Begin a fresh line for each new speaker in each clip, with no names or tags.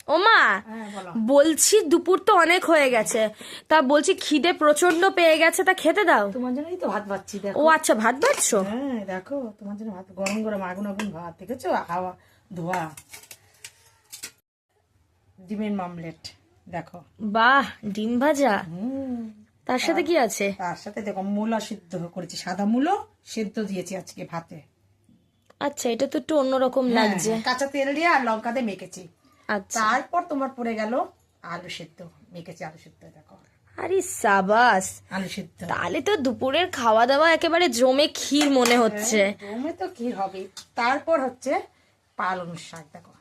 ওমা, বলছি দুপুর তো অনেক হয়ে গেছে, তা বলছি খিদে প্রচন্ড পেয়ে গেছে, তা খেতে দাও।
তোমার জন্যই তো ভাত বাচ্ছি, দেখো।
ও আচ্ছা, ভাত বাড়ছো?
হ্যাঁ দেখো, তোমার জন্য ভাত, গরম গরম আগুন আগুন ভাত, দেখেছো? হাওয়া ধোয়া। ডিমের মামলেট দেখো।
বাহ, ডিম ভাজা,
হুম,
তার সাথে কি আছে?
তার সাথে দেখো মূলা সিদ্ধ করেছি, সাদা মূলো সিদ্ধ দিয়েছি আজকে ভাতে।
আচ্ছা, এটা তো একটু অন্যরকম লাগছে।
হ্যাঁ, কাঁচা তেল দিয়ে আর লঙ্কা দিয়ে মেখেছি।
আচ্ছা,
তারপর তোমার পড়ে গেল আলু সিদ্ধ, মেখেছি আলু সিদ্ধ, দেখো
আরে সাবাস,
আলু সিদ্ধ।
তাহলে তো দুপুরের খাওয়া দাওয়া একেবারে জমে ক্ষীর মনে হচ্ছে।
জমে তো কি হবে। তারপর হচ্ছে পালং শাক, দেখো।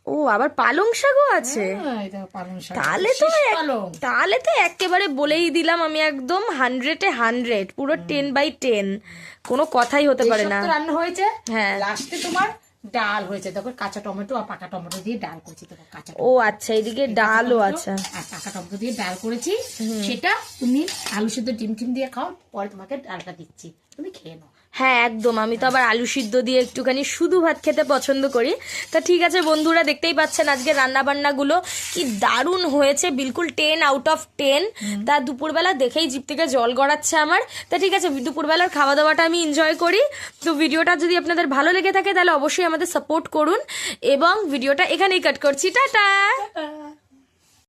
ও, আবার পালং শাকও আছে?
হ্যাঁ, এই দেখো পালং শাক,
তাহলে তো
শীষ পালং।
তাহলে তো একেবারে বলেই দিলাম আমি, একদম 100-এ 100, পুরো 10/10, কোনো কথাই হতে পারে
এসব
না।
তো রান্না হয়েছে।
হ্যাঁ।
লাস্টে তোমার ডাল হয়েছে, দেখো কাঁচা টমেটো আর পাকা টমেটো দিয়ে ডাল করেছি, দেখো কাঁচা
ও আচ্ছা, এদিকে ডালও আছে।
আর পাকা টমেটো দিয়ে ডাল করেছি। সেটা তুমি আলু সিদ্ধ ডিম টিম দিয়ে খাও, পরে তোমাকে ডালটা দিচ্ছি, তুমি খেয়ে নাও।
হ্যাঁ একদম, আমি তো আবার আলু সিদ্ধ দিয়ে একটুখানি শুধু ভাত খেতে পছন্দ করি। তা ঠিক আছে বন্ধুরা, দেখতেই পাচ্ছেন আজকে রান্না বান্নাগুলো কি দারুণ হয়েছে, বিলকুল 10/10। তা দুপুরবেলা দেখেই জিভ থেকে জল গড়াচ্ছে আমার। তা ঠিক আছে, দুপুরবেলার খাওয়া দাওয়াটা আমি এনজয় করি। তো ভিডিওটা যদি আপনাদের ভালো লেগে থাকে তাহলে অবশ্যই আমাদের সাপোর্ট করুন, এবং ভিডিওটা এখানেই কাট করছি, টাটা।